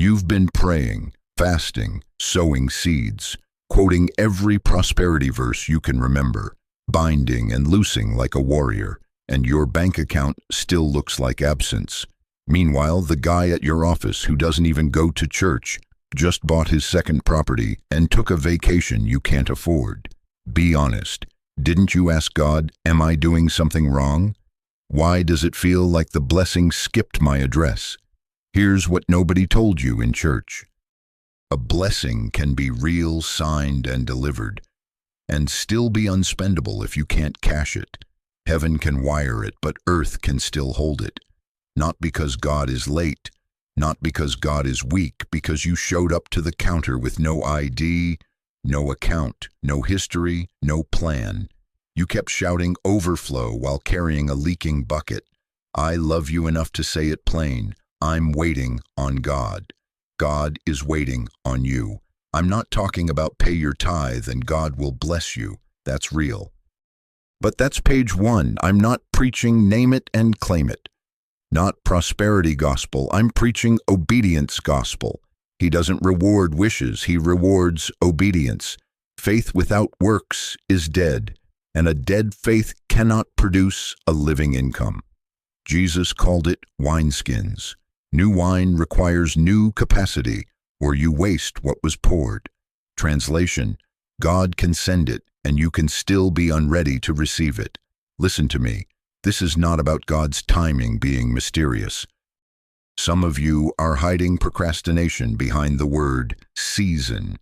You've been praying, fasting, sowing seeds, quoting every prosperity verse you can remember, binding and loosing like a warrior, and your bank account still looks like absence. Meanwhile, the guy at your office who doesn't even go to church just bought his second property and took a vacation you can't afford. Be honest. Didn't you ask God, am I doing something wrong? Why does it feel like the blessing skipped my address? Here's what nobody told you in church. A blessing can be real, signed, and delivered, and still be unspendable if you can't cash it. Heaven can wire it, but earth can still hold it. Not because God is late, not because God is weak, because you showed up to the counter with no ID, no account, no history, no plan. You kept shouting overflow while carrying a leaking bucket. I love you enough to say it plain. I'm waiting on God. God is waiting on you. I'm not talking about pay your tithe and God will bless you. That's real. But that's page 1. I'm not preaching name it and claim it. Not prosperity gospel. I'm preaching obedience gospel. He doesn't reward wishes. He rewards obedience. Faith without works is dead, and a dead faith cannot produce a living income. Jesus called it wineskins. New wine requires new capacity, or you waste what was poured. Translation: God can send it, and you can still be unready to receive it. Listen to me. This is not about God's timing being mysterious. Some of you are hiding procrastination behind the word season.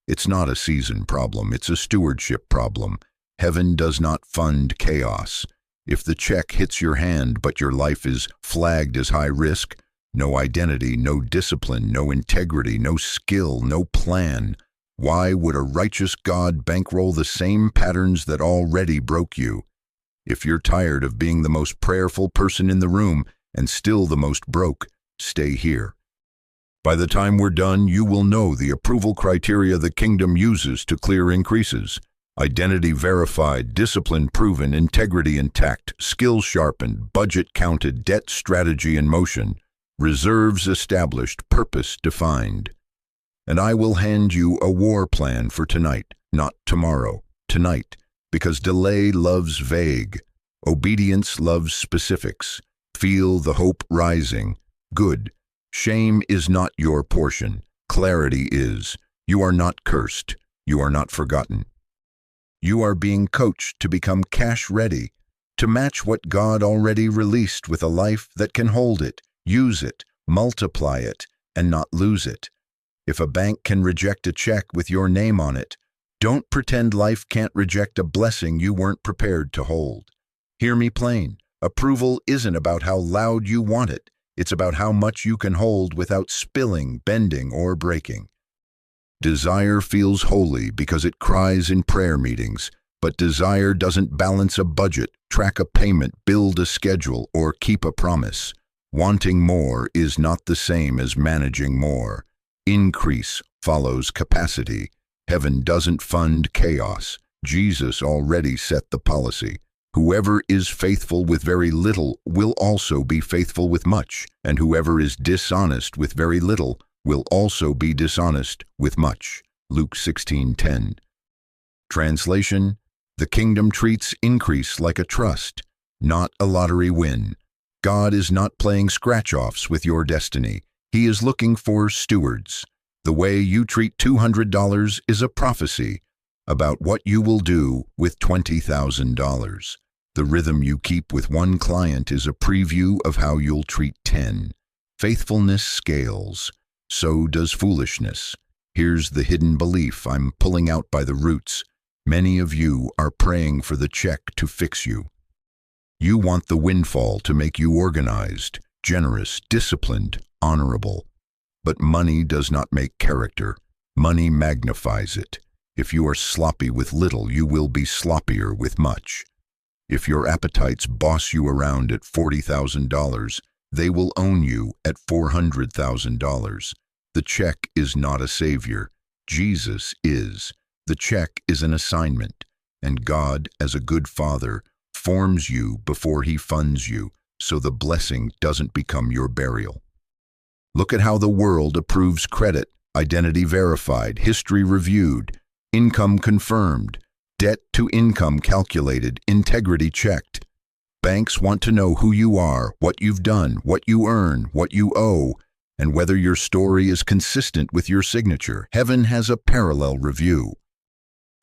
It's not a season problem, it's a stewardship problem. Heaven does not fund chaos. If the check hits your hand but your life is flagged as high risk, no identity, no discipline, no integrity, no skill, no plan, why would a righteous God bankroll the same patterns that already broke you? If you're tired of being the most prayerful person in the room and still the most broke, stay here. By the time we're done, you will know the approval criteria the kingdom uses to clear increases. Identity verified, discipline proven, integrity intact, skill sharpened, budget counted, debt strategy in motion, reserves established, purpose defined. And I will hand you a war plan for tonight, not tomorrow, tonight, because delay loves vague, obedience loves specifics. Feel the hope rising. Good. Shame is not your portion. Clarity is. You are not cursed. You are not forgotten. You are being coached to become cash ready, to match what God already released with a life that can hold it, use it, multiply it, and not lose it. If a bank can reject a check with your name on it, don't pretend life can't reject a blessing you weren't prepared to hold. Hear me plain. Approval isn't about how loud you want it. It's about how much you can hold without spilling, bending, or breaking. Desire feels holy because it cries in prayer meetings, but desire doesn't balance a budget, track a payment, build a schedule, or keep a promise. Wanting more is not the same as managing more. Increase follows capacity. Heaven doesn't fund chaos. Jesus already set the policy. Whoever is faithful with very little will also be faithful with much, and whoever is dishonest with very little will also be dishonest with much. Luke 16:10. Translation: the kingdom treats increase like a trust, not a lottery win. God is not playing scratch-offs with your destiny. He is looking for stewards. The way you treat $200 is a prophecy about what you will do with $20,000. The rhythm you keep with one client is a preview of how you'll treat 10. Faithfulness scales. So does foolishness. Here's the hidden belief I'm pulling out by the roots. Many of you are praying for the check to fix you. You want the windfall to make you organized, generous, disciplined, honorable. But money does not make character. Money magnifies it. If you are sloppy with little, you will be sloppier with much. If your appetites boss you around at $40,000, they will own you at $400,000. The check is not a savior. Jesus is. The check is an assignment, and God, as a good father, forms you before he funds you, so the blessing doesn't become your burial. Look at how the world approves credit: identity verified, history reviewed, income confirmed, debt to income calculated, integrity checked. Banks want to know who you are, what you've done, what you earn, what you owe, and whether your story is consistent with your signature. Heaven has a parallel review.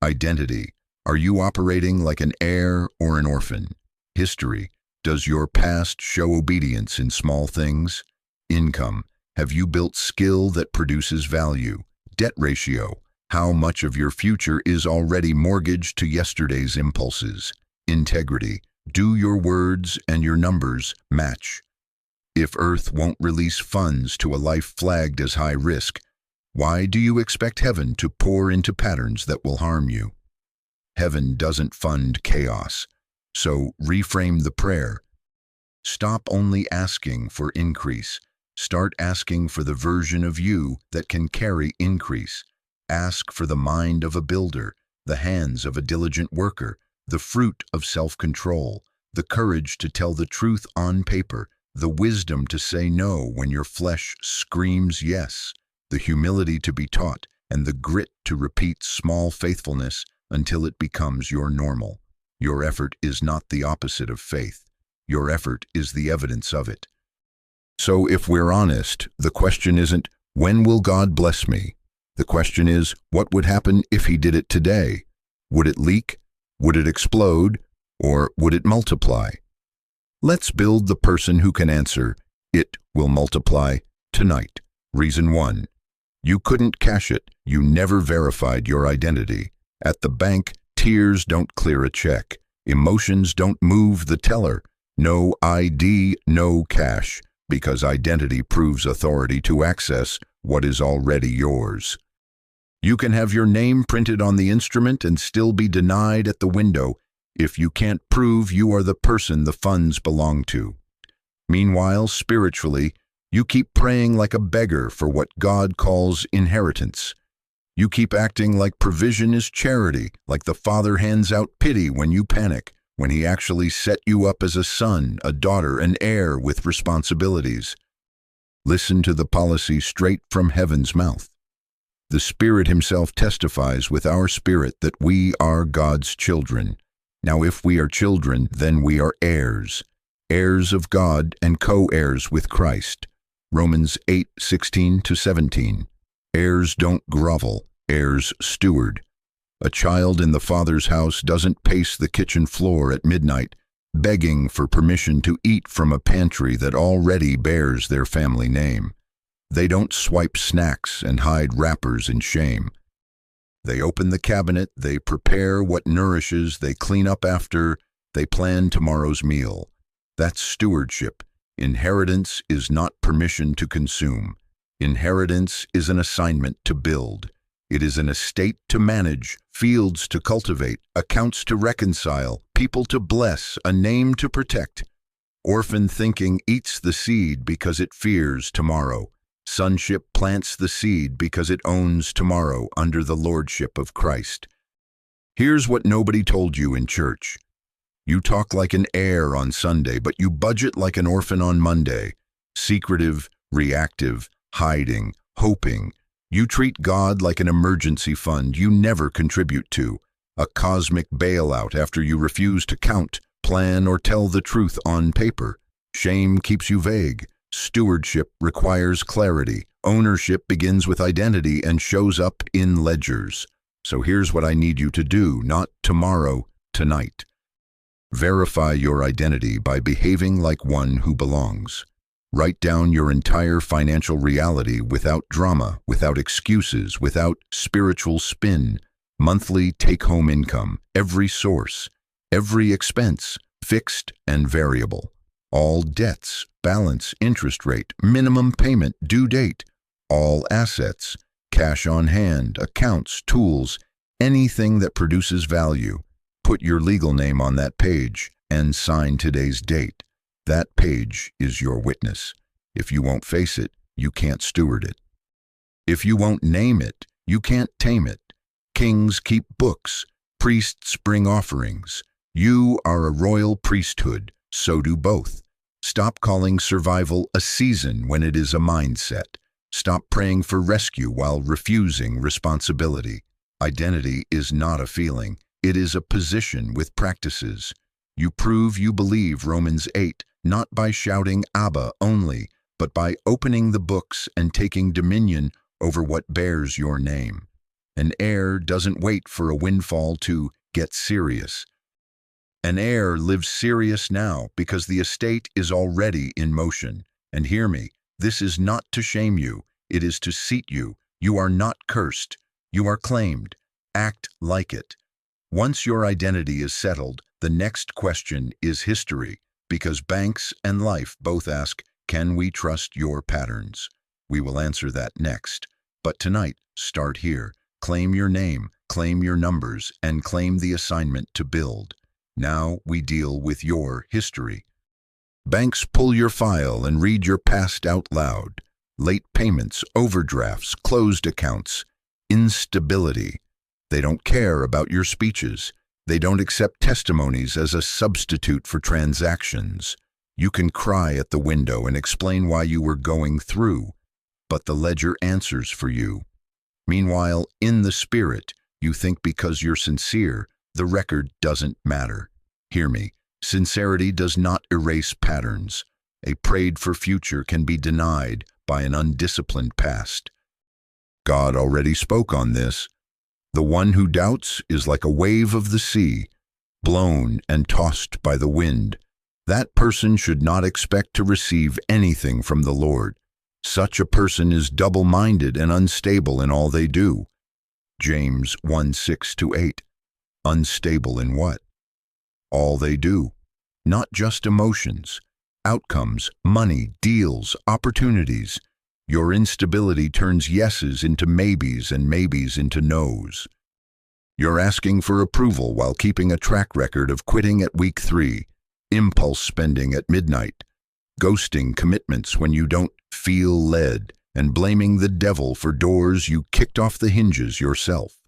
Identity: are you operating like an heir or an orphan? History: does your past show obedience in small things? Income: have you built skill that produces value? Debt ratio: how much of your future is already mortgaged to yesterday's impulses? Integrity: do your words and your numbers match? If Earth won't release funds to a life flagged as high risk, why do you expect heaven to pour into patterns that will harm you? Heaven doesn't fund chaos, so reframe the prayer. Stop only asking for increase. Start asking for the version of you that can carry increase. Ask for the mind of a builder, the hands of a diligent worker, the fruit of self-control, the courage to tell the truth on paper, the wisdom to say no when your flesh screams yes, the humility to be taught, and the grit to repeat small faithfulness until it becomes your normal. Your effort is not the opposite of faith. Your effort is the evidence of it. So if we're honest, the question isn't, when will God bless me? The question is, what would happen if He did it today? Would it leak? Would it explode? Or would it multiply? Let's build the person who can answer, it will multiply tonight. Reason 1. You couldn't cash it. You never verified your identity. At the bank, tears don't clear a check. Emotions don't move the teller. No ID, no cash, because identity proves authority to access what is already yours. You can have your name printed on the instrument and still be denied at the window if you can't prove you are the person the funds belong to. Meanwhile, spiritually, you keep praying like a beggar for what God calls inheritance. You keep acting like provision is charity, like the Father hands out pity when you panic, when He actually set you up as a son, a daughter, an heir with responsibilities. Listen to the policy straight from heaven's mouth. The Spirit Himself testifies with our spirit that we are God's children. Now if we are children, then we are heirs, heirs of God and co-heirs with Christ. Romans 8:16-17. Heirs don't grovel, heirs steward. A child in the Father's house doesn't pace the kitchen floor at midnight, begging for permission to eat from a pantry that already bears their family name. They don't swipe snacks and hide wrappers in shame. They open the cabinet, they prepare what nourishes, they clean up after, they plan tomorrow's meal. That's stewardship. Inheritance is not permission to consume. Inheritance is an assignment to build. It is an estate to manage, fields to cultivate, accounts to reconcile, people to bless, a name to protect. Orphan thinking eats the seed because it fears tomorrow. Sonship plants the seed because it owns tomorrow under the lordship of Christ. Here's what nobody told you in church. You talk like an heir on Sunday, but you budget like an orphan on Monday. Secretive, reactive, hiding, hoping. You treat God like an emergency fund you never contribute to, a cosmic bailout after you refuse to count, plan, or tell the truth on paper. Shame keeps you vague. Stewardship requires clarity. Ownership begins with identity and shows up in ledgers. So here's what I need you to do, not tomorrow, tonight. Verify your identity by behaving like one who belongs. Write down your entire financial reality without drama, without excuses, without spiritual spin. Monthly take-home income, every source, every expense, fixed and variable. All debts, balance, interest rate, minimum payment, due date. All assets, cash on hand, accounts, tools, anything that produces value. Put your legal name on that page and sign today's date. That page is your witness. If you won't face it, you can't steward it. If you won't name it, you can't tame it. Kings keep books, priests bring offerings. You are a royal priesthood, so do both. Stop calling survival a season when it is a mindset. Stop praying for rescue while refusing responsibility. Identity is not a feeling. It is a position with practices. You prove you believe Romans 8, not by shouting Abba only, but by opening the books and taking dominion over what bears your name. An heir doesn't wait for a windfall to get serious. An heir lives serious now because the estate is already in motion. And hear me, this is not to shame you, it is to seat you. You are not cursed. You are claimed. Act like it. Once your identity is settled, the next question is history, because banks and life both ask, can we trust your patterns? We will answer that next. But tonight, start here. Claim your name, claim your numbers, and claim the assignment to build. Now we deal with your history. Banks pull your file and read your past out loud. Late payments, overdrafts, closed accounts, instability. They don't care about your speeches. They don't accept testimonies as a substitute for transactions. You can cry at the window and explain why you were going through, but the ledger answers for you. Meanwhile, in the spirit, you think because you're sincere, the record doesn't matter. Hear me, sincerity does not erase patterns. A prayed-for future can be denied by an undisciplined past. God already spoke on this. The one who doubts is like a wave of the sea, blown and tossed by the wind. That person should not expect to receive anything from the Lord. Such a person is double-minded and unstable in all they do. James 1:6-8. Unstable in what? All they do. Not just emotions. Outcomes, money, deals, opportunities. Your instability turns yeses into maybes and maybes into nos. You're asking for approval while keeping a track record of quitting at week 3, impulse spending at midnight, ghosting commitments when you don't feel led, and blaming the devil for doors you kicked off the hinges yourself.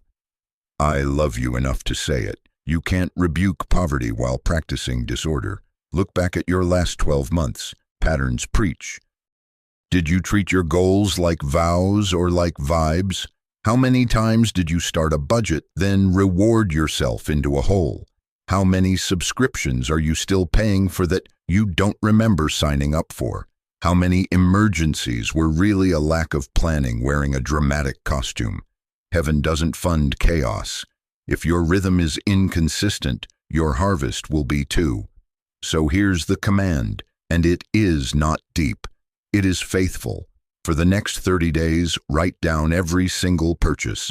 I love you enough to say it. You can't rebuke poverty while practicing disorder. Look back at your last 12 months. Patterns preach. Did you treat your goals like vows or like vibes? How many times did you start a budget, then reward yourself into a hole? How many subscriptions are you still paying for that you don't remember signing up for? How many emergencies were really a lack of planning wearing a dramatic costume? Heaven doesn't fund chaos. If your rhythm is inconsistent, your harvest will be too. So here's the command, and it is not deep. It is faithful. For the next 30 days, write down every single purchase.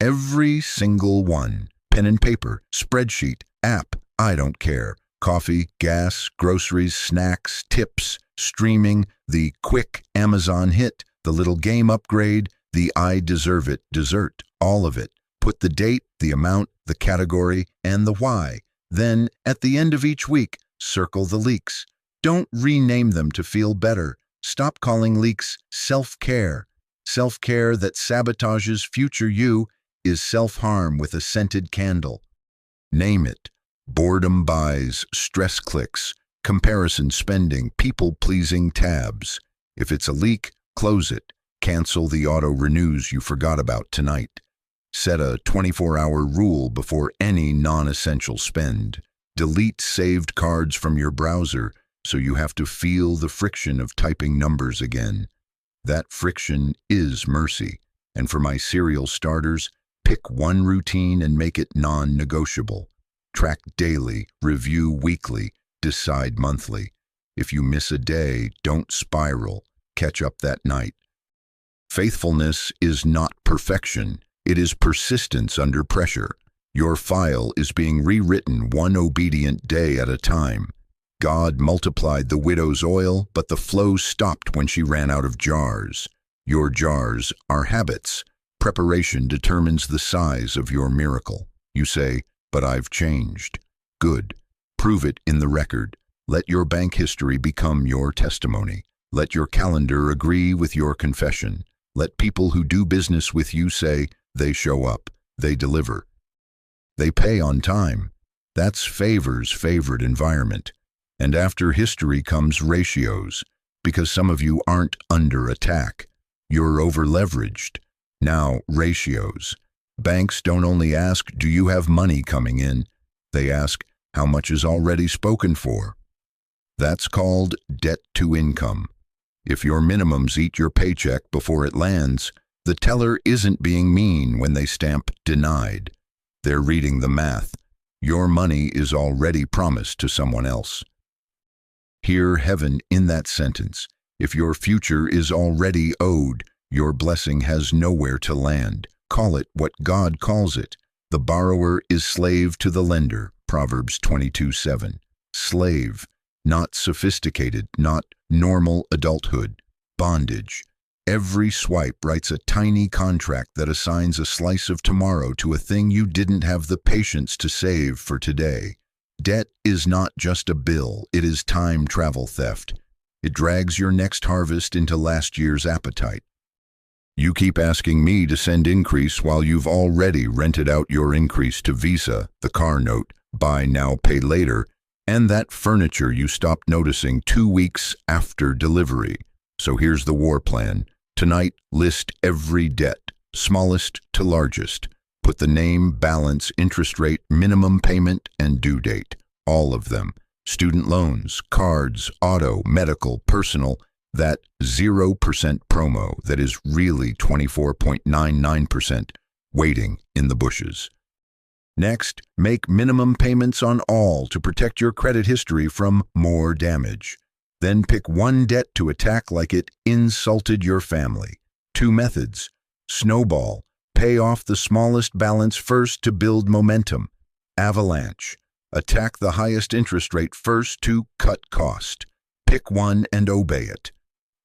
Every single one. Pen and paper, spreadsheet, app, I don't care. Coffee, gas, groceries, snacks, tips, streaming, the quick Amazon hit, the little game upgrade, the I deserve it dessert, all of it. Put the date, the amount, the category, and the why. Then, at the end of each week, circle the leaks. Don't rename them to feel better. Stop calling leaks self-care. Self-care that sabotages future you is self-harm with a scented candle. Name it. Boredom buys, stress clicks, comparison spending, people-pleasing tabs. If it's a leak, close it. Cancel the auto-renews you forgot about tonight. Set a 24-hour rule before any non-essential spend. Delete saved cards from your browser so you have to feel the friction of typing numbers again. That friction is mercy. And for my serial starters, pick one routine and make it non-negotiable. Track daily, review weekly, decide monthly. If you miss a day, don't spiral. Catch up that night. Faithfulness is not perfection. It is persistence under pressure. Your file is being rewritten one obedient day at a time. God multiplied the widow's oil, but the flow stopped when she ran out of jars. Your jars are habits. Preparation determines the size of your miracle. You say, but I've changed. Good. Prove it in the record. Let your bank history become your testimony. Let your calendar agree with your confession. Let people who do business with you say, they show up, they deliver. They pay on time. That's favor's favored environment. And after history comes ratios, because some of you aren't under attack. You're overleveraged. Now, ratios. Banks don't only ask, do you have money coming in? They ask, how much is already spoken for? That's called debt to income. If your minimums eat your paycheck before it lands, the teller isn't being mean when they stamp denied. They're reading the math. Your money is already promised to someone else. Hear heaven in that sentence. If your future is already owed, your blessing has nowhere to land. Call it what God calls it. The borrower is slave to the lender. Proverbs 22:7. Slave, not sophisticated, not normal adulthood. Bondage. Every swipe writes a tiny contract that assigns a slice of tomorrow to a thing you didn't have the patience to save for today. Debt is not just a bill, it is time travel theft. It drags your next harvest into last year's appetite. You keep asking me to send increase while you've already rented out your increase to Visa, the car note, buy now, pay later, and that furniture you stopped noticing 2 weeks after delivery. So here's the war plan. Tonight, list every debt, smallest to largest. Put the name, balance, interest rate, minimum payment, and due date. All of them. Student loans, cards, auto, medical, personal. That 0% promo that is really 24.99% waiting in the bushes. Next, make minimum payments on all to protect your credit history from more damage. Then pick one debt to attack like it insulted your family. 2 methods. Snowball. Pay off the smallest balance first to build momentum. Avalanche. Attack the highest interest rate first to cut cost. Pick one and obey it.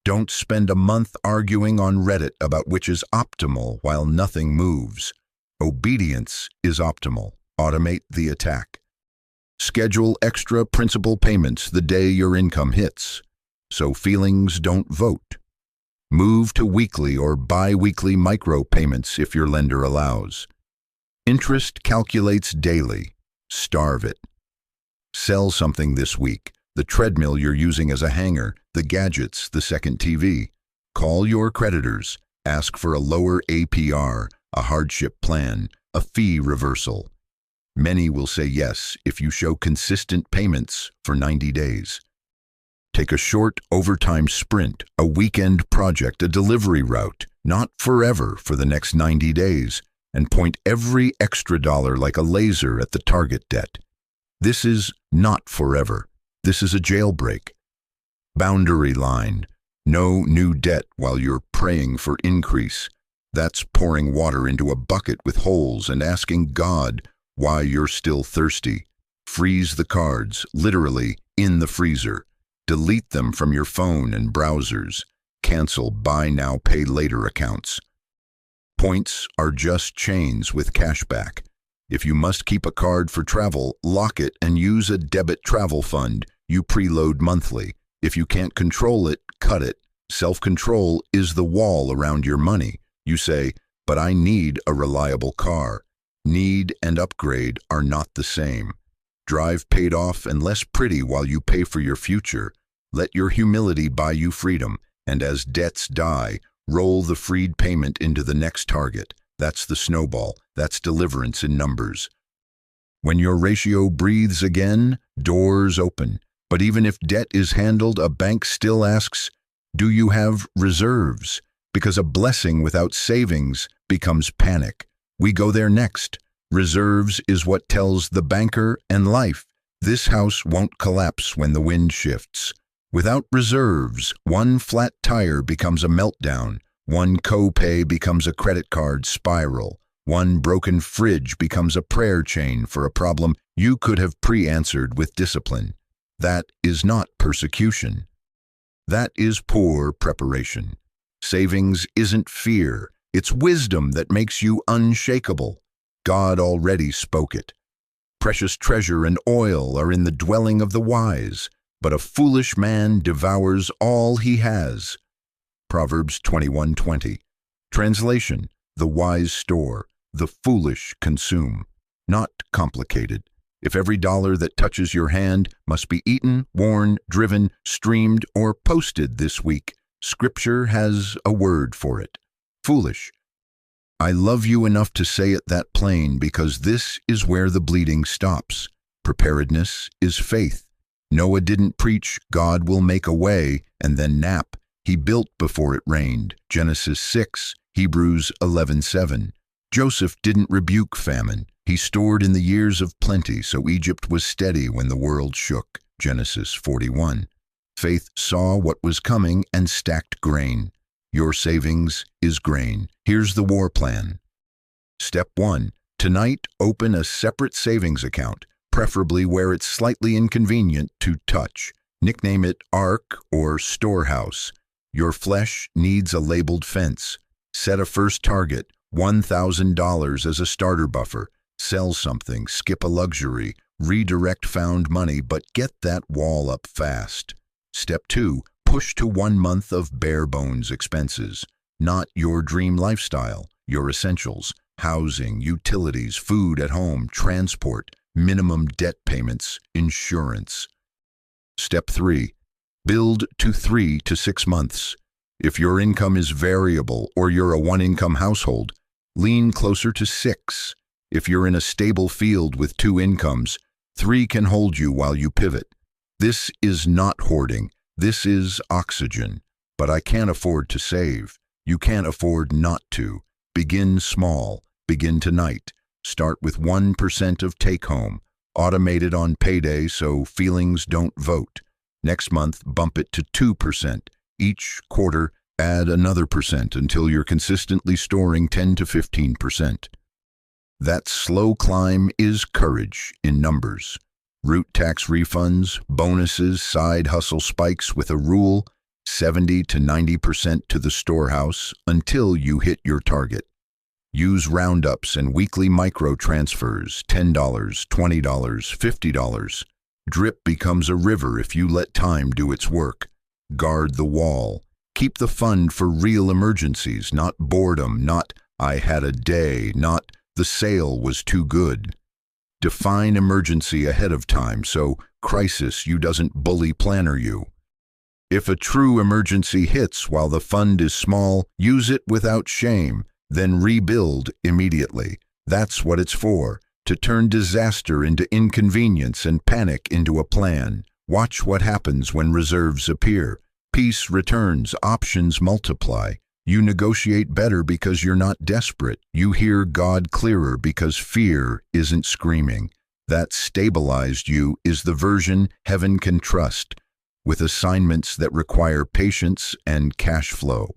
Don't spend a month arguing on Reddit about which is optimal while nothing moves. Obedience is optimal. Automate the attack. Schedule extra principal payments the day your income hits, so feelings don't vote. Move to weekly or bi-weekly micro payments if your lender allows. Interest calculates daily. Starve it. Sell something this week. The treadmill you're using as a hanger, the gadgets, the second TV. Call your creditors. Ask for a lower APR, a hardship plan, a fee reversal. Many will say yes if you show consistent payments for 90 days. Take a short overtime sprint, a weekend project, a delivery route, not forever for the next 90 days, and point every extra dollar like a laser at the target debt. This is not forever. This is a jailbreak. Boundary line. No new debt while you're praying for increase. That's pouring water into a bucket with holes and asking God why you're still thirsty. Freeze the cards, literally in the freezer. Delete them from your phone and browsers. Cancel buy now, pay later accounts. Points are just chains with cashback. If you must keep a card for travel, lock it and use a debit travel fund. You preload monthly. If you can't control it, cut it. Self-control is the wall around your money. You say, but I need a reliable car. Need and upgrade are not the same. Drive paid off and less pretty while you pay for your future. Let your humility buy you freedom, and as debts die, roll the freed payment into the next target. That's the snowball. That's deliverance in numbers. When your ratio breathes again, doors open. But even if debt is handled, a bank still asks, do you have reserves? Because a blessing without savings becomes panic. We go there next. Reserves is what tells the banker and life, this house won't collapse when the wind shifts. Without reserves, one flat tire becomes a meltdown. One co-pay becomes a credit card spiral. One broken fridge becomes a prayer chain for a problem you could have pre-answered with discipline. That is not persecution. That is poor preparation. Savings isn't fear. It's wisdom that makes you unshakable. God already spoke it. Precious treasure and oil are in the dwelling of the wise, but a foolish man devours all he has. Proverbs 21:20. Translation: the wise store, the foolish consume. Not complicated. If every dollar that touches your hand must be eaten, worn, driven, streamed, or posted this week, Scripture has a word for it. Foolish. I love you enough to say it that plain because this is where the bleeding stops. Preparedness is faith. Noah didn't preach, God will make a way, and then nap. He built before it rained. Genesis 6, Hebrews 11:7. Joseph didn't rebuke famine. He stored in the years of plenty, so Egypt was steady when the world shook. Genesis 41. Faith saw what was coming and stacked grain. Your savings is grain. Here's the war plan. Step 1. Tonight, open a separate savings account, preferably where it's slightly inconvenient to touch. Nickname it Ark or Storehouse. Your flesh needs a labeled fence. Set a first target, $1,000 as a starter buffer. Sell something, skip a luxury, redirect found money, but get that wall up fast. Step 2. Push to 1 month of bare-bones expenses. Not your dream lifestyle, your essentials, housing, utilities, food at home, transport, minimum debt payments, insurance. Step 3. Build to 3 to 6 months. If your income is variable or you're a one-income household, lean closer to 6. If you're in a stable field with 2 incomes, 3 can hold you while you pivot. This is not hoarding. This is oxygen. But I can't afford to save. You can't afford not to. Begin small. Begin tonight. Start with 1% of take-home. Automate it on payday so feelings don't vote. Next month, bump it to 2%. Each quarter, add another percent until you're consistently storing 10 to 15%. That slow climb is courage in numbers. Root tax refunds, bonuses, side hustle spikes with a rule, 70 to 90% to the storehouse until you hit your target. Use roundups and weekly micro transfers, $10, $20, $50. Drip becomes a river if you let time do its work. Guard the wall. Keep the fund for real emergencies, not boredom, not I had a day, not the sale was too good. Define emergency ahead of time so crisis you doesn't bully planner you. If a true emergency hits while the fund is small, use it without shame, then rebuild immediately. That's what it's for, to turn disaster into inconvenience and panic into a plan. Watch what happens when reserves appear. Peace returns, options multiply. You negotiate better because you're not desperate. You hear God clearer because fear isn't screaming. That stabilized you is the version heaven can trust, with assignments that require patience and cash flow.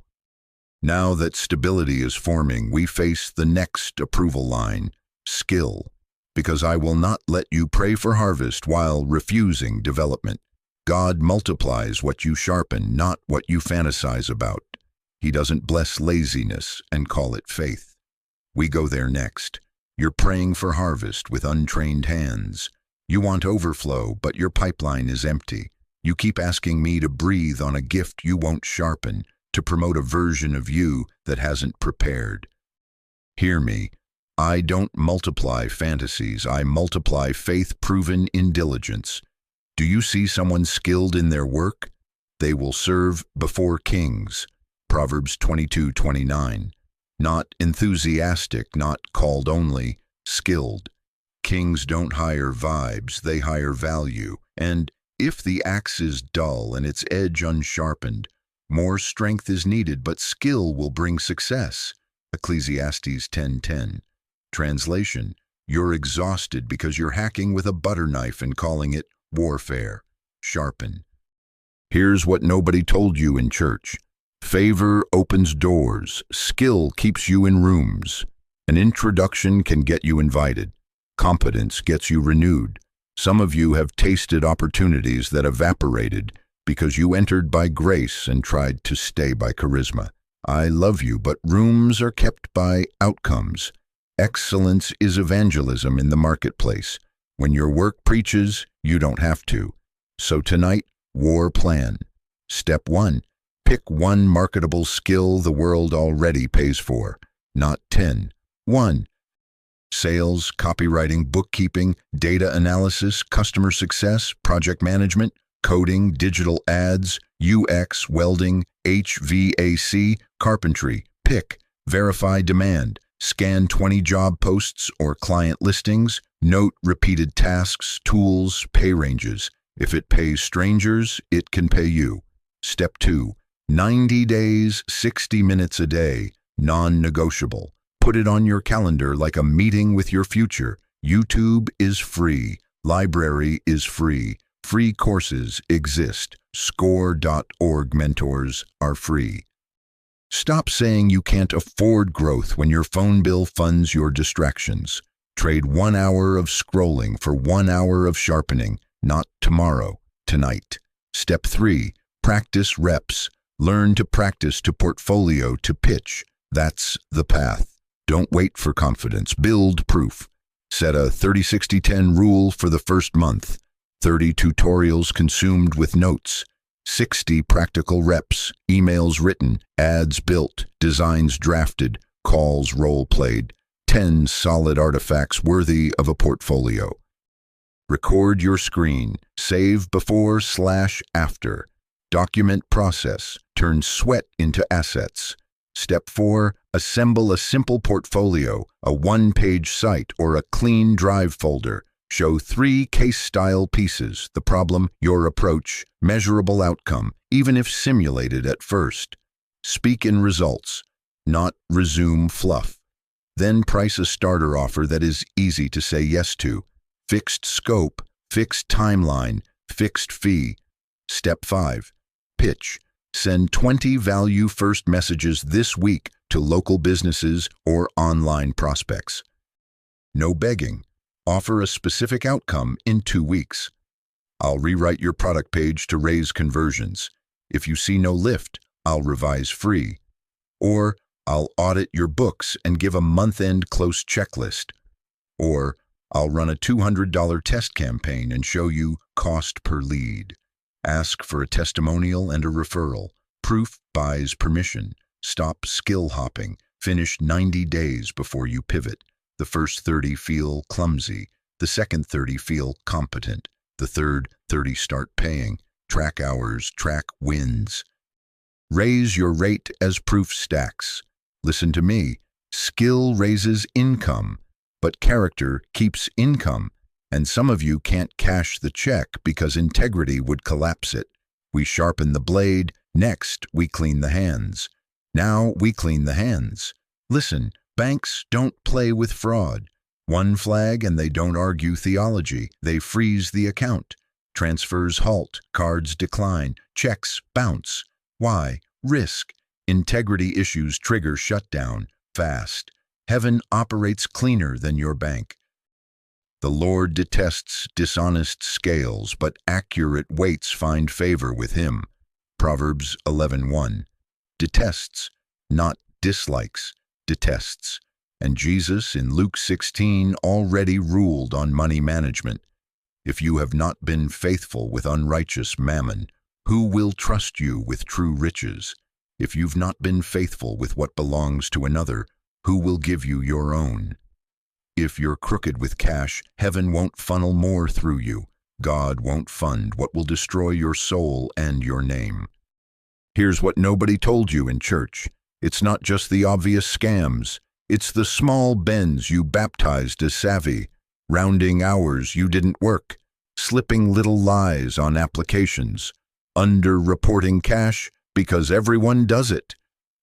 Now that stability is forming, we face the next approval line, skill, because I will not let you pray for harvest while refusing development. God multiplies what you sharpen, not what you fantasize about. He doesn't bless laziness and call it faith. We go there next. You're praying for harvest with untrained hands. You want overflow, but your pipeline is empty. You keep asking me to breathe on a gift you won't sharpen, to promote a version of you that hasn't prepared. Hear me. I don't multiply fantasies. I multiply faith proven in diligence. Do you see someone skilled in their work? They will serve before kings. Proverbs 22:29. Not enthusiastic, not called only, skilled. Kings don't hire vibes, they hire value. And if the axe is dull and its edge unsharpened, more strength is needed, but skill will bring success. Ecclesiastes 10:10. Translation: you're exhausted because you're hacking with a butter knife and calling it warfare. Sharpen. Here's what nobody told you in church. Favor opens doors. Skill keeps you in rooms. An introduction can get you invited. Competence gets you renewed. Some of you have tasted opportunities that evaporated because you entered by grace and tried to stay by charisma. I love you, but rooms are kept by outcomes. Excellence is evangelism in the marketplace. When your work preaches, you don't have to. So tonight, war plan. Step 1. Pick one marketable skill the world already pays for, not 10. 1. sales, copywriting, bookkeeping, data analysis, customer success, project management, coding, digital ads, UX, welding, HVAC, carpentry, pick, verify demand, scan 20 job posts or client listings, note repeated tasks, tools, pay ranges. If it pays strangers, it can pay you. Step 2. 90 days, 60 minutes a day, non-negotiable. Put it on your calendar like a meeting with your future. YouTube is free. Library is free. Free courses exist. Score.org mentors are free. Stop saying you can't afford growth when your phone bill funds your distractions. Trade 1 hour of scrolling for 1 hour of sharpening, not tomorrow, tonight. Step 3. Practice reps. Learn to practice to portfolio to pitch. That's the path. Don't wait for confidence. Build proof. Set a 30-60-10 rule for the first month. 30 tutorials consumed with notes. 60 practical reps. Emails written. Ads built. Designs drafted. Calls role-played. 10 solid artifacts worthy of a portfolio. Record your screen. Save before/after. Document process. Turn sweat into assets. Step 4. Assemble a simple portfolio, a one-page site, or a clean drive folder. Show 3 case-style pieces, the problem, your approach, measurable outcome, even if simulated at first. Speak in results, not resume fluff. Then price a starter offer that is easy to say yes to. Fixed scope, fixed timeline, fixed fee. Step 5. Pitch. Send 20 value-first messages this week to local businesses or online prospects. No begging. Offer a specific outcome in 2 weeks. I'll rewrite your product page to raise conversions. If you see no lift, I'll revise free. Or I'll audit your books and give a month-end close checklist. Or I'll run a $200 test campaign and show you cost per lead. Ask for a testimonial and a referral. Proof buys permission. Stop skill hopping. Finish 90 days before you pivot. The first 30 feel clumsy. The second 30 feel competent. The third 30 start paying. Track hours, track wins. Raise your rate as proof stacks. Listen to me. Skill raises income, but character keeps income. And some of you can't cash the check because integrity would collapse it. We sharpen the blade. Next, we clean the hands. Now we clean the hands. Listen, banks don't play with fraud. One flag and they don't argue theology. They freeze the account. Transfers halt. Cards decline. Checks bounce. Why? Risk. Integrity issues trigger shutdown. Fast. Heaven operates cleaner than your bank. The Lord detests dishonest scales, but accurate weights find favor with him. Proverbs 11:1. Detests, not dislikes, detests. And Jesus in Luke 16 already ruled on money management. If you have not been faithful with unrighteous mammon, who will trust you with true riches? If you've not been faithful with what belongs to another, who will give you your own? If you're crooked with cash, heaven won't funnel more through you. God won't fund what will destroy your soul and your name. Here's what nobody told you in church. It's not just the obvious scams. It's the small bends you baptized as savvy, rounding hours you didn't work, slipping little lies on applications, under-reporting cash because everyone does it,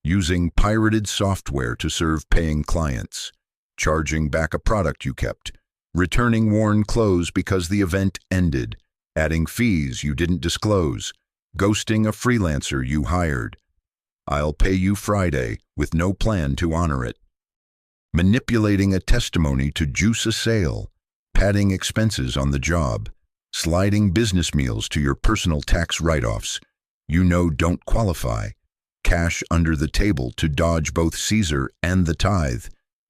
using pirated software to serve paying clients, charging back a product you kept, returning worn clothes because the event ended, adding fees you didn't disclose, ghosting a freelancer you hired. I'll pay you Friday with no plan to honor it. Manipulating a testimony to juice a sale, padding expenses on the job, sliding business meals to your personal tax write-offs you know don't qualify, cash under the table to dodge both Caesar and the tithe,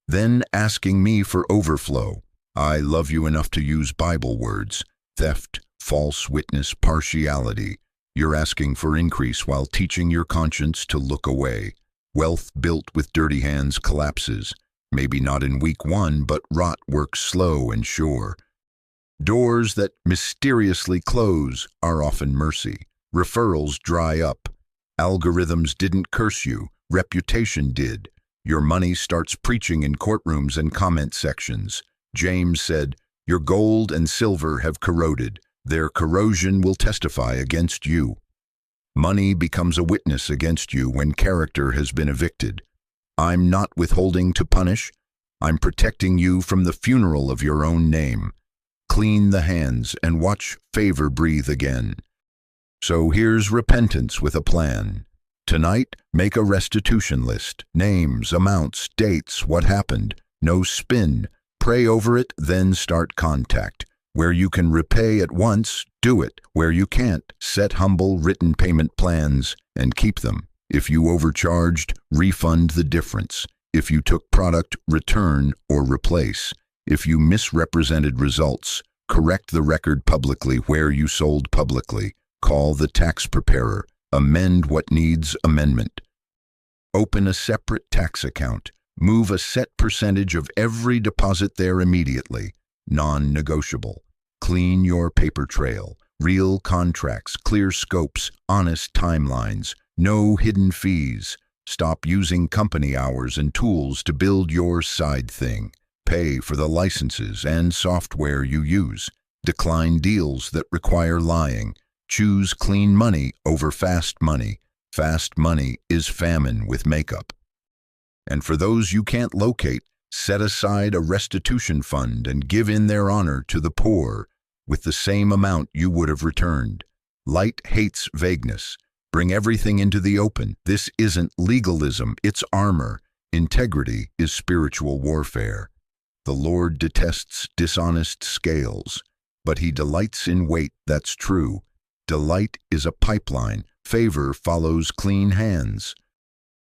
then asking me for overflow. I love you enough to use Bible words, theft, false witness, partiality. You're asking for increase while teaching your conscience to look away. Wealth built with dirty hands collapses. Maybe not in week one, but rot works slow and sure. Doors that mysteriously close are often mercy. Referrals dry up. Algorithms didn't curse you, reputation did. Your money starts preaching in courtrooms and comment sections. James said, "Your gold and silver have corroded. Their corrosion will testify against you." Money becomes a witness against you when character has been evicted. I'm not withholding to punish. I'm protecting you from the funeral of your own name. Clean the hands and watch favor breathe again. So here's repentance with a plan. Tonight, make a restitution list. Names, amounts, dates, what happened. No spin. Pray over it, then start contact. Where you can repay at once, do it. Where you can't, set humble written payment plans and keep them. If you overcharged, refund the difference. If you took product, return or replace. If you misrepresented results, correct the record publicly where you sold publicly. Call the tax preparer. Amend what needs amendment. Open a separate tax account. Move a set percentage of every deposit there immediately. Non-negotiable. Clean your paper trail. Real contracts, clear scopes, honest timelines. No hidden fees. Stop using company hours and tools to build your side thing. Pay for the licenses and software you use. Decline deals that require lying. Choose clean money over fast money. Fast money is famine with makeup. And for those you can't locate, set aside a restitution fund and give in their honor to the poor with the same amount you would have returned. Light hates vagueness. Bring everything into the open. This isn't legalism, it's armor. Integrity is spiritual warfare. The Lord detests dishonest scales, but he delights in weight that's true. Delight is a pipeline. Favor follows clean hands.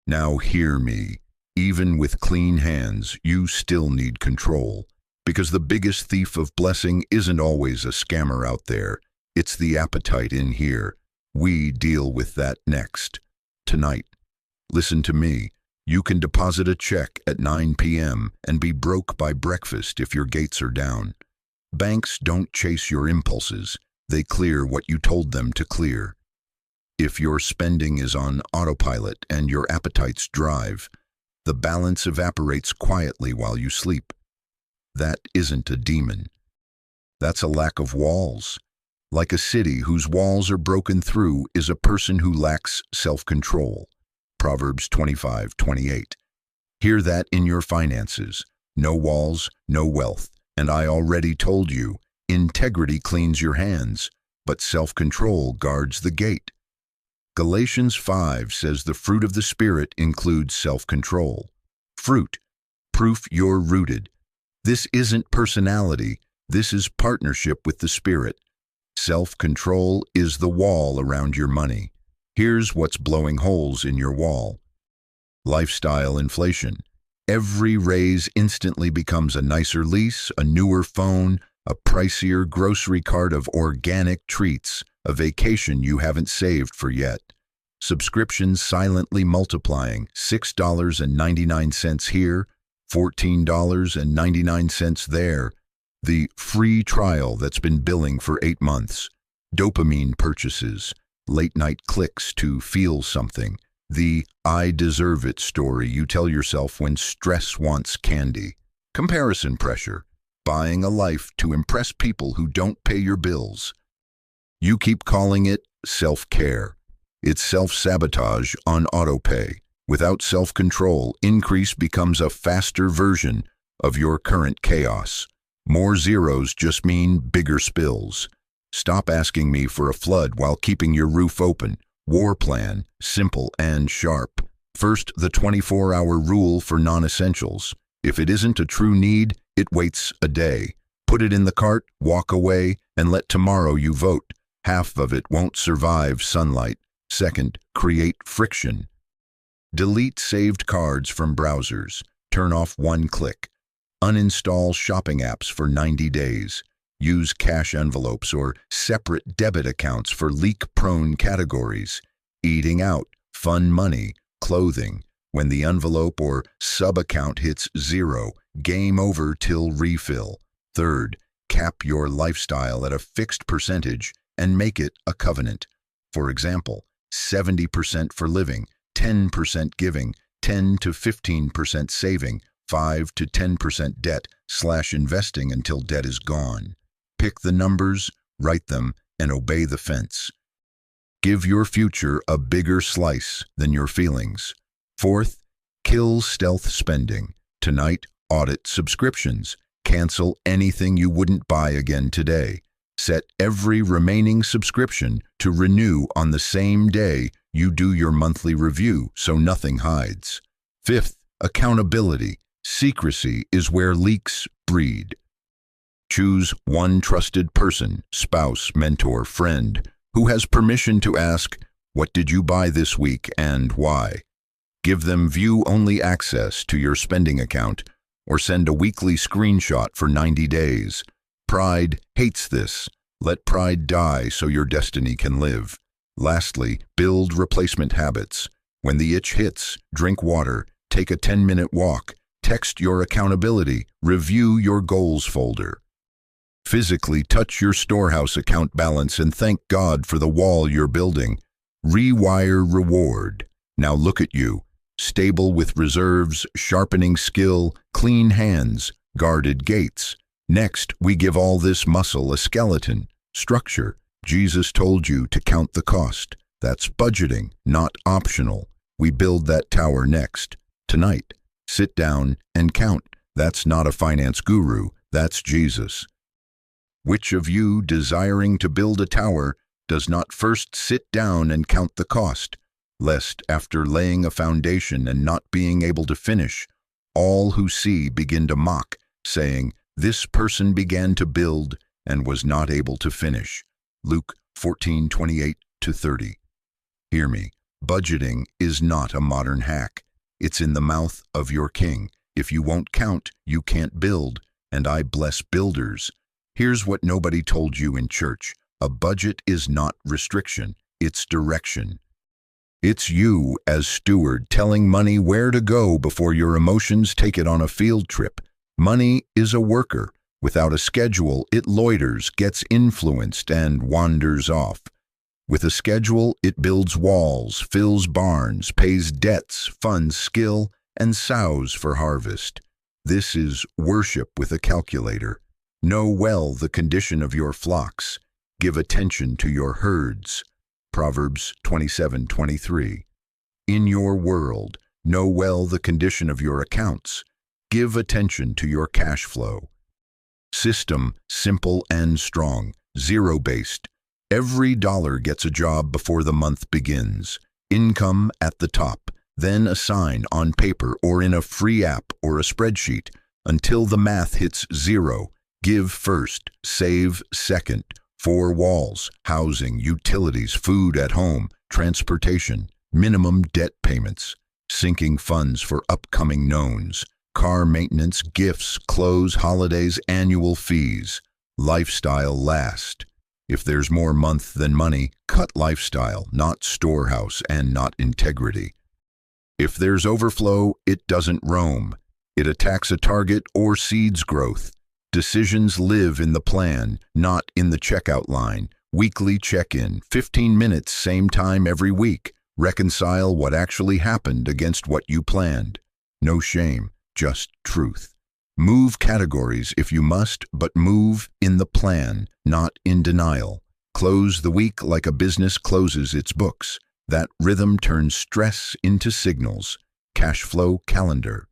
Now hear me. Even with clean hands, you still need control. Because the biggest thief of blessing isn't always a scammer out there. It's the appetite in here. We deal with that next. Tonight. Listen to me. You can deposit a check at 9 p.m. and be broke by breakfast if your gates are down. Banks don't chase your impulses. They clear what you told them to clear. If your spending is on autopilot and your appetites drive, the balance evaporates quietly while you sleep. That isn't a demon. That's a lack of walls. Like a city whose walls are broken through is a person who lacks self-control. Proverbs 25:28. Hear that in your finances. No walls, no wealth. And I already told you, integrity cleans your hands, but self-control guards the gate. Galatians 5 says the fruit of the Spirit includes self-control. Fruit, proof you're rooted. This isn't personality, this is partnership with the Spirit. Self-control is the wall around your money. Here's what's blowing holes in your wall. Lifestyle inflation. Every raise instantly becomes a nicer lease, a newer phone, a pricier grocery cart of organic treats, a vacation you haven't saved for yet. Subscriptions silently multiplying, $6.99 here, $14.99 there. The free trial that's been billing for 8 months. Dopamine purchases, late-night clicks to feel something. The I deserve it story you tell yourself when stress wants candy. Comparison pressure, buying a life to impress people who don't pay your bills. You keep calling it self-care. It's self-sabotage on autopay. Without self-control, increase becomes a faster version of your current chaos. More zeros just mean bigger spills. Stop asking me for a flood while keeping your roof open. War plan, simple and sharp. First, the 24-hour rule for non-essentials. If it isn't a true need, it waits a day. Put it in the cart, walk away, and let tomorrow you vote. Half of it won't survive sunlight. Second, create friction. Delete saved cards from browsers. Turn off one click. Uninstall shopping apps for 90 days. Use cash envelopes or separate debit accounts for leak-prone categories. Eating out, fun money, clothing. When the envelope or sub-account hits zero, game over till refill. Third, cap your lifestyle at a fixed percentage and make it a covenant. For example, 70% for living, 10% giving, 10 to 15% saving, 5 to 10% debt/investing until debt is gone. Pick the numbers, write them, and obey the fence. Give your future a bigger slice than your feelings. Fourth, kill stealth spending. Tonight, audit subscriptions. Cancel anything you wouldn't buy again today. Set every remaining subscription to renew on the same day you do your monthly review so nothing hides. Fifth, accountability. Secrecy is where leaks breed. Choose one trusted person, spouse, mentor, friend, who has permission to ask, "What did you buy this week and why?" Give them view-only access to your spending account or send a weekly screenshot for 90 days. Pride hates this. Let pride die so your destiny can live. Lastly, build replacement habits. When the itch hits, drink water, take a 10-minute walk, text your accountability, review your goals folder. Physically touch your storehouse account balance and thank God for the wall you're building. Rewire reward. Now look at you, stable with reserves, sharpening skill, clean hands, guarded gates. Next, we give all this muscle a skeleton, structure. Jesus told you to count the cost. That's budgeting, not optional. We build that tower next. Tonight, sit down and count. That's not a finance guru, that's Jesus. Which of you, desiring to build a tower, does not first sit down and count the cost, lest after laying a foundation and not being able to finish, all who see begin to mock, saying, "This person began to build and was not able to finish." Luke 14:28-30. Hear me, budgeting is not a modern hack. It's in the mouth of your king. If you won't count, you can't build, and I bless builders. Here's what nobody told you in church. A budget is not restriction, it's direction. It's you, as steward, telling money where to go before your emotions take it on a field trip. Money is a worker. Without a schedule, it loiters, gets influenced, and wanders off. With a schedule, it builds walls, fills barns, pays debts, funds skill, and sows for harvest. This is worship with a calculator. Know well the condition of your flocks. Give attention to your herds. Proverbs 27:23. In your world, know well the condition of your accounts. Give attention to your cash flow. System, simple and strong, zero-based. Every dollar gets a job before the month begins. Income at the top, then assign on paper or in a free app or a spreadsheet until the math hits zero. Give first, save second. 4 walls, housing, utilities, food at home, transportation, minimum debt payments, sinking funds for upcoming knowns, car maintenance, gifts, clothes, holidays, annual fees. Lifestyle last. If there's more month than money, cut lifestyle, not storehouse and not integrity. If there's overflow, it doesn't roam. It attacks a target or seeds growth. Decisions live in the plan, not in the checkout line. Weekly check-in, 15 minutes, same time every week. Reconcile what actually happened against what you planned. No shame, just truth. Move categories if you must, but move in the plan, not in denial. Close the week like a business closes its books. That rhythm turns stress into signals. Cash flow calendar.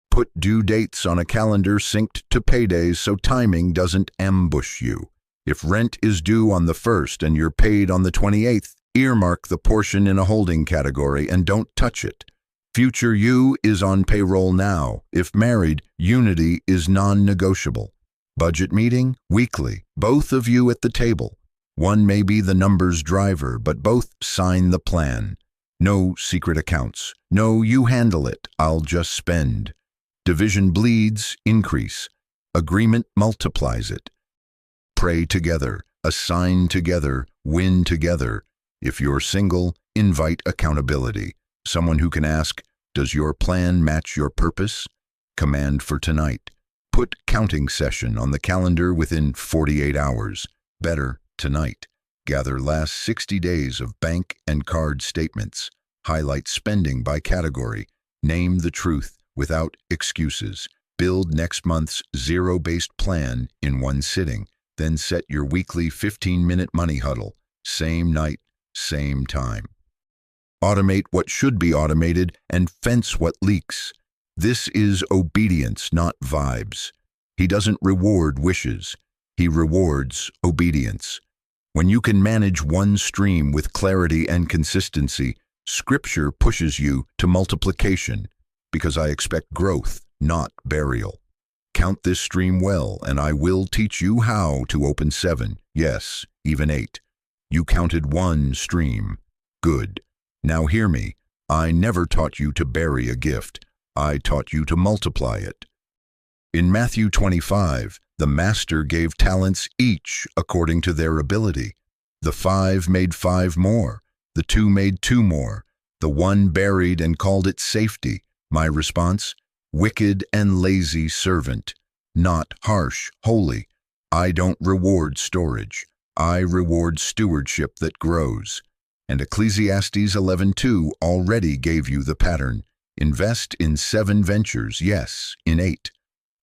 Put due dates on a calendar synced to paydays so timing doesn't ambush you. If rent is due on the 1st and you're paid on the 28th, earmark the portion in a holding category and don't touch it. Future you is on payroll now. If married, unity is non-negotiable. Budget meeting, weekly, both of you at the table. One may be the numbers driver, but both sign the plan. No secret accounts. No, you handle it, I'll just spend. Division bleeds, increase. Agreement multiplies it. Pray together, assign together, win together. If you're single, invite accountability. Someone who can ask, Does your plan match your purpose? Command for tonight. Put counting session on the calendar within 48 hours. Better, tonight. Gather last 60 days of bank and card statements. Highlight spending by category. Name the truth without excuses. Build next month's zero-based plan in one sitting. Then set your weekly 15-minute money huddle. Same night, same time. Automate what should be automated and fence what leaks. This is obedience, not vibes. He doesn't reward wishes. He rewards obedience. When you can manage one stream with clarity and consistency, Scripture pushes you to multiplication, because I expect growth, not burial. Count this stream well, and I will teach you how to open 7, yes, even 8. You counted one stream. Good. Now hear me. I never taught you to bury a gift. I taught you to multiply it. In Matthew 25, the master gave talents each according to their ability. The 5 made 5 more. The 2 made 2 more. The 1 buried and called it safety. My response? Wicked and lazy servant. Not harsh, holy. I don't reward storage. I reward stewardship that grows. And Ecclesiastes 11:2 already gave you the pattern. Invest in 7 ventures, yes, in 8.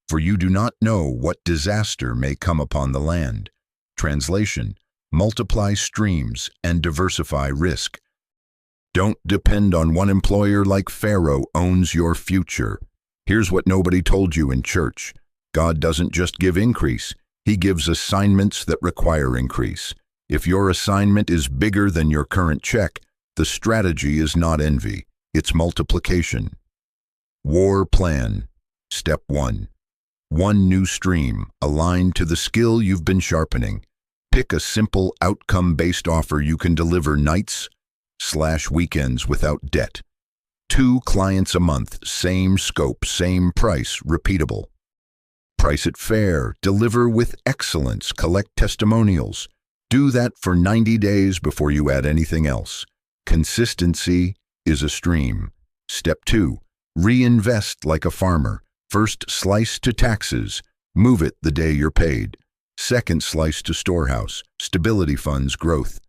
For you do not know what disaster may come upon the land. Translation: multiply streams and diversify risk. Don't depend on one employer like Pharaoh owns your future. Here's what nobody told you in church. God doesn't just give increase. He gives assignments that require increase. If your assignment is bigger than your current check, the strategy is not envy. It's multiplication. War plan. Step 1. One new stream, aligned to the skill you've been sharpening. Pick a simple outcome-based offer you can deliver nights/weekends without debt. 2 clients a month, same scope, same price, repeatable. Price it fair, deliver with excellence, collect testimonials. Do that for 90 days before you add anything else. Consistency is a stream. Step 2. Reinvest like a farmer. First slice to taxes. Move it the day you're paid. Second slice to storehouse. Stability funds growth.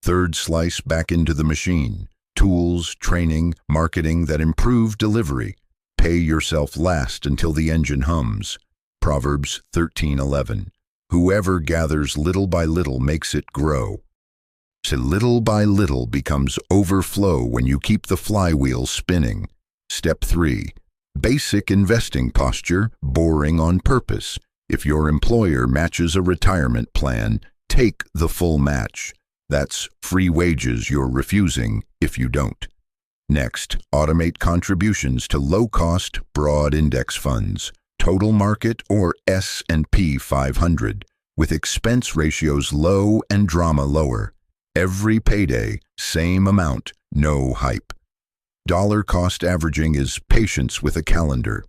Third slice back into the machine. Tools, training, marketing that improve delivery. Pay yourself last until the engine hums. Proverbs 13:11. Whoever gathers little by little makes it grow. So little by little becomes overflow when you keep the flywheel spinning. Step 3. Basic investing posture, boring on purpose. If your employer matches a retirement plan, take the full match. That's free wages you're refusing if you don't. Next, automate contributions to low-cost, broad index funds, total market or S&P 500, with expense ratios low and drama lower. Every payday, same amount, no hype. Dollar cost averaging is patience with a calendar.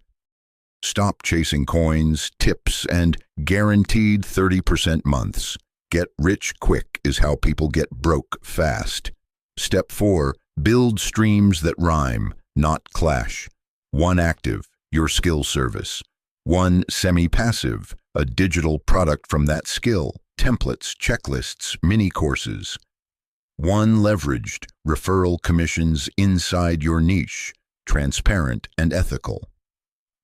Stop chasing coins, tips, and guaranteed 30% months. Get rich quick is how people get broke fast. Step 4. Build streams that rhyme, not clash. 1 active, your skill service. 1 semi-passive, a digital product from that skill, templates, checklists, mini courses. 1 leveraged, referral commissions inside your niche, transparent and ethical.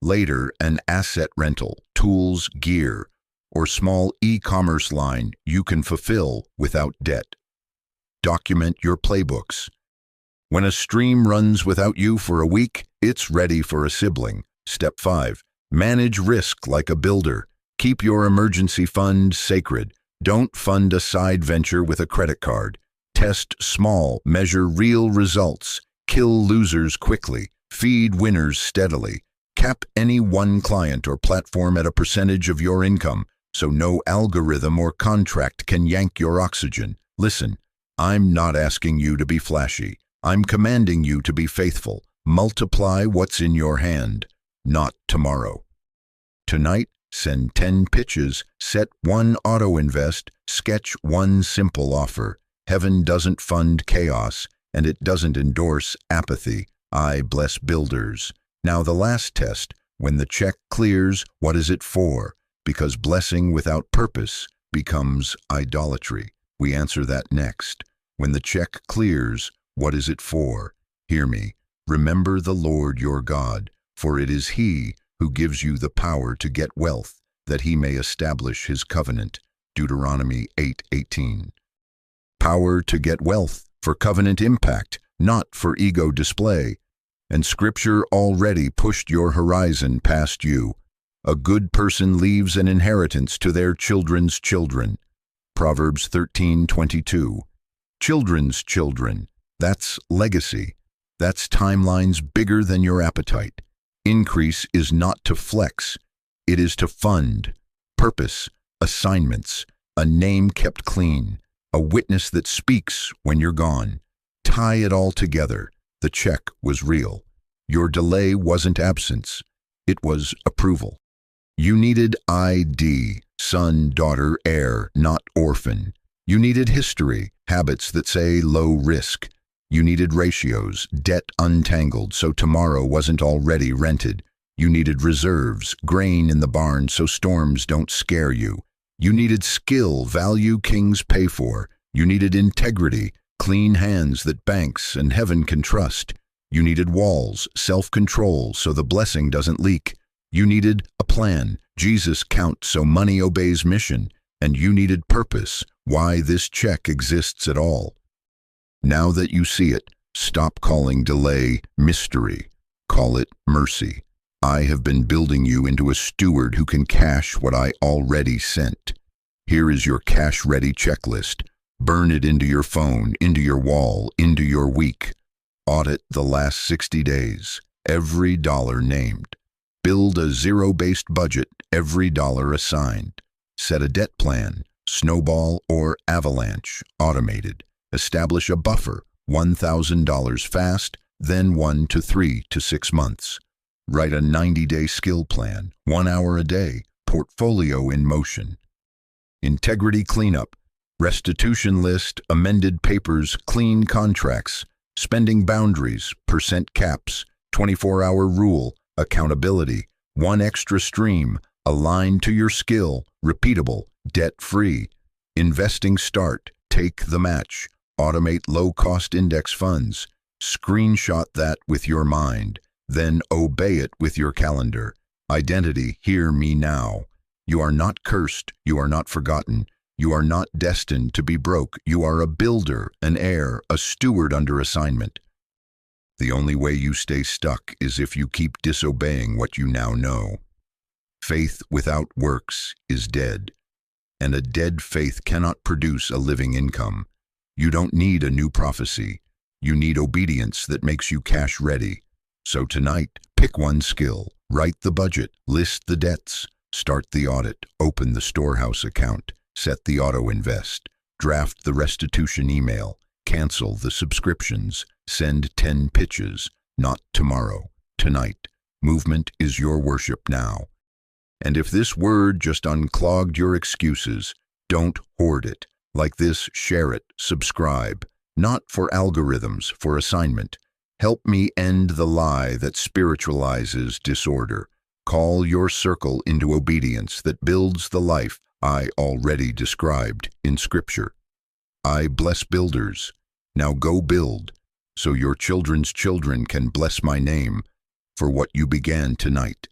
Later, an asset rental, tools, gear, or small e-commerce line you can fulfill without debt. Document your playbooks. When a stream runs without you for a week, it's ready for a sibling. Step 5. Manage risk like a builder. Keep your emergency fund sacred. Don't fund a side venture with a credit card. Test small, measure real results. Kill losers quickly. Feed winners steadily. Cap any one client or platform at a percentage of your income, so no algorithm or contract can yank your oxygen. Listen, I'm not asking you to be flashy. I'm commanding you to be faithful. Multiply what's in your hand, not tomorrow. Tonight, send 10 pitches, set 1 auto-invest, sketch 1 simple offer. Heaven doesn't fund chaos, and it doesn't endorse apathy. I bless builders. Now the last test, when the check clears, what is it for? Because blessing without purpose becomes idolatry. We answer that next. When the check clears, what is it for? Hear me. Remember the Lord your God, for it is He who gives you the power to get wealth, that He may establish His covenant. Deuteronomy 8:18. Power to get wealth, for covenant impact, not for ego display. And Scripture already pushed your horizon past you. A good person leaves an inheritance to their children's children. Proverbs 13:22. Children's children. That's legacy. That's timelines bigger than your appetite. Increase is not to flex. It is to fund. Purpose, assignments, a name kept clean, a witness that speaks when you're gone. Tie it all together. The check was real. Your delay wasn't absence. It was approval. You needed ID, son, daughter, heir, not orphan. You needed history, habits that say low risk. You needed ratios, debt untangled so tomorrow wasn't already rented. You needed reserves, grain in the barn so storms don't scare you. You needed skill, value kings pay for. You needed integrity, clean hands that banks and heaven can trust. You needed walls, self-control so the blessing doesn't leak. You needed a plan, Jesus count so money obeys mission. And you needed purpose, why this check exists at all. Now that you see it, stop calling delay mystery. Call it mercy. I have been building you into a steward who can cash what I already sent. Here is your cash-ready checklist. Burn it into your phone, into your wall, into your week. Audit the last 60 days, every dollar named. Build a zero-based budget, every dollar assigned. Set a debt plan, Snowball or Avalanche, automated. Establish a buffer, $1,000 fast, then 1 to 3 to 6 months. Write a 90-day skill plan, 1 hour a day, portfolio in motion. Integrity cleanup, restitution list, amended papers, clean contracts, spending boundaries, percent caps, 24-hour rule, accountability, 1 extra stream, aligned to your skill, repeatable, debt-free. Investing start, take the match, automate low-cost index funds, screenshot that with your mind, then obey it with your calendar. Identity, hear me now. You are not cursed, you are not forgotten, you are not destined to be broke, you are a builder, an heir, a steward under assignment. The only way you stay stuck is if you keep disobeying what you now know. Faith without works is dead, and a dead faith cannot produce a living income. You don't need a new prophecy. You need obedience that makes you cash ready. So tonight, pick one skill, write the budget, list the debts, start the audit, open the storehouse account, set the auto invest, draft the restitution email, cancel the subscriptions, send 10 pitches, not tomorrow, tonight. Movement is your worship now. And if this word just unclogged your excuses, don't hoard it. Like this, share it, subscribe. Not for algorithms, for assignment. Help me end the lie that spiritualizes disorder. Call your circle into obedience that builds the life I already described in Scripture. I bless builders. Now go build, so your children's children can bless my name for what you began tonight.